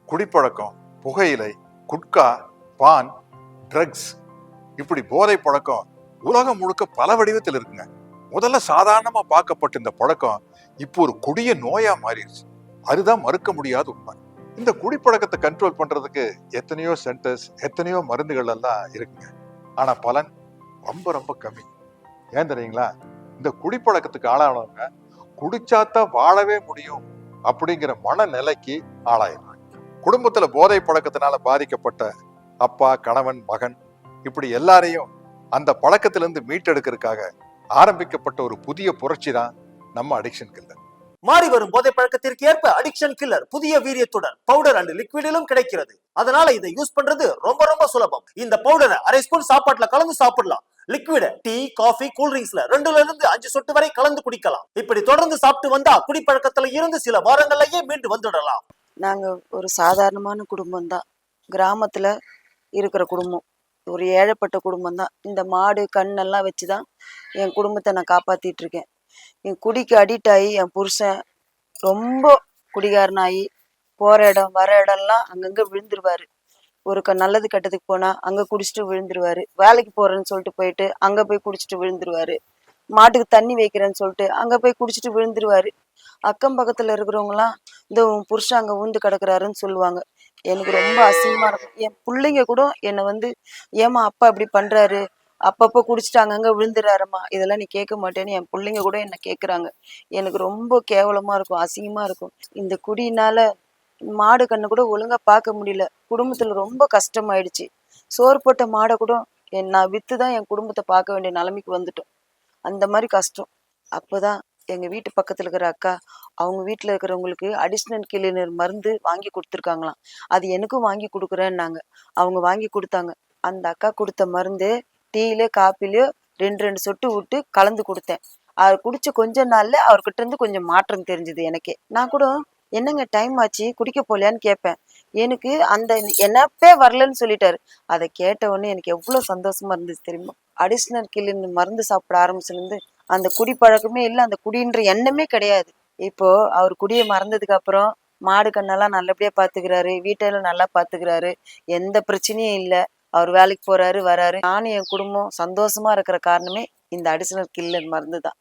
குடிப்பழக்கம், புகையிலை, குட்கா, பான், ட்ரக்ஸ், இப்படி போதை பழக்கம் உலகம் முழுக்க பல வடிவத்தில் இருக்குங்க. முதல்ல சாதாரணமா பார்க்கப்பட்ட இந்த பழக்கம் இப்போ ஒரு கொடிய நோயா மாறிடுச்சு. அதுதான் மறுக்க முடியாத உண்மை. இந்த குடிப்பழக்கத்தை கண்ட்ரோல் பண்றதுக்கு எத்தனையோ சென்டர்ஸ், எத்தனையோ மருந்துகள் எல்லாம் இருக்குங்க. ஆனா பலன் ரொம்ப ரொம்ப கம்மி. ஏன் தெரியுங்களா? இந்த குடிப்பழக்கத்துக்கு ஆளானவங்க குடிச்சாத்தான் வாழவே முடியும் அப்படிங்கிற மனநிலைக்கு ஆளாயிரும். குடும்பத்துல போதை பழக்கத்தினால பாதிக்கப்பட்ட அப்பா, கணவன், மகன், இப்படி எல்லாரையும் அந்த பழக்கத்திலிருந்து மீட்டெடுக்கிறதுக்காக ஆரம்பிக்கப்பட்ட ஒரு புதிய புரட்சி தான் நம்ம அடிக்ஷன் கில்லர். மாறி வரும் போதை பழக்கத்திற்கு ஏற்ப அடிக்ஷன் கில்லர் புதிய வீரியத்துடன் பவுடர் அண்ட் லிக்விடிலும் கிடைக்கிறது. அதனால இதை யூஸ் பண்றது ரொம்ப ரொம்ப சுலபம். இந்த பவுடரை அரை ஸ்பூன் சாப்பாட்டுல கலந்து சாப்பிடலாம். லிக்விட டீ, காஃபி, கூல்ட்ரிங்க்ஸ்ல 2ல இருந்து 5 சொட்டு வரை கலந்து குடிக்கலாம். இப்படி தொடர்ந்து சாப்பிட்டு வந்தா குடிப்பழக்கத்துல இருந்து சில வாரங்கள்லயே மீண்டு வந்துடலாம். நாங்க ஒரு சாதாரணமான குடும்பம் தான். கிராமத்துல இருக்கிற குடும்பம், ஒரு ஏழைப்பட்ட குடும்பம் தான். இந்த மாடு கண்ணெல்லாம் வச்சுதான் என் குடும்பத்தை நான் காப்பாத்திட்டு இருக்கேன். என் குடிக்கு அடிக்ட் ஆகி என் புருஷன் ரொம்ப குடிகாரனாகி போற இடம் வர இடம்லாம் அங்கங்க விழுந்துருவாரு. ஒரு நல்லது கெட்டதுக்கு போனா அங்க குடிச்சிட்டு விழுந்துருவாரு. வேலைக்கு போறேன்னு சொல்லிட்டு போயிட்டு அங்க போய் குடிச்சிட்டு விழுந்துருவாரு. மாட்டுக்கு தண்ணி வைக்கிறேன்னு சொல்லிட்டு அங்க போய் குடிச்சிட்டு விழுந்துருவாரு. அக்கம் பக்கத்துல இருக்கிறவங்கலாம் இந்த உன் புருஷன் அங்க ஊந்து கிடக்குறாருன்னு சொல்லுவாங்க. எனக்கு ரொம்ப அசிங்கமா இருக்கும். என் பிள்ளைங்க கூட என்னை ஏமா அப்பா இப்படி பண்றாரு, அப்பப்போ குடிச்சிட்டு அங்கங்க விழுந்துறாருமா, இதெல்லாம் நீ கேட்க மாட்டேன்னு என் பிள்ளைங்க கூட என்ன கேட்குறாங்க. எனக்கு ரொம்ப கேவலமா இருக்கும், அசிங்கமா இருக்கும். இந்த குடியினால மாடு கண்ணு கூட ஒழுங்கா பார்க்க முடியல. குடும்பத்துல ரொம்ப கஷ்டமாயிடுச்சு. சோறு போட்ட மாடை கூட நான் வித்துதான் என் குடும்பத்தை பார்க்க வேண்டிய நிலைமைக்கு வந்துட்டோம். அந்த மாதிரி கஷ்டம். அப்போதான் எங்க வீட்டு பக்கத்துல இருக்கிற அக்கா அவங்க வீட்டுல இருக்கிறவங்களுக்கு அடிஷ்னல் கிளீனர் மருந்து வாங்கி கொடுத்துருக்காங்களாம். அது எனக்கும் வாங்கி கொடுக்குறேன்னாங்க. அவங்க வாங்கி கொடுத்தாங்க. அந்த அக்கா கொடுத்த மருந்து டீல காப்பிலையோ 2 சொட்டு விட்டு கலந்து கொடுத்தேன். அது குடிச்ச கொஞ்ச நாள்ல அவர்கிட்ட இருந்து கொஞ்சம் மாற்றம் தெரிஞ்சது எனக்கே. நான் கூட என்னங்க டைம் ஆச்சு குடிக்க போலையான்னு கேட்பேன். எனக்கு அந்த என்னப்பே வரலன்னு சொல்லிட்டாரு. அதை கேட்ட உடனே எனக்கு எவ்வளவு சந்தோஷமா இருந்துச்சு தெரியுமா? அடிஷ்னல் கிளீனர் மருந்து சாப்பிட ஆரம்பிச்சிருந்து அந்த குடி பழக்கமே இல்லை, அந்த குடின்ற எண்ணமே கிடையாது. இப்போ அவர் குடியை மறந்ததுக்கு அப்புறம் மாடு கண்ணெல்லாம் நல்லபடியா பாத்துக்கிறாரு, வீட்டெல்லாம் நல்லா பாத்துக்கிறாரு, எந்த பிரச்சனையும் இல்லை. அவர் வேலைக்கு போறாரு வராரு. நானும் என் குடும்பம் சந்தோஷமா இருக்கிற காரணமே இந்த அடிஷனல் கில்லர் மருந்து தான்.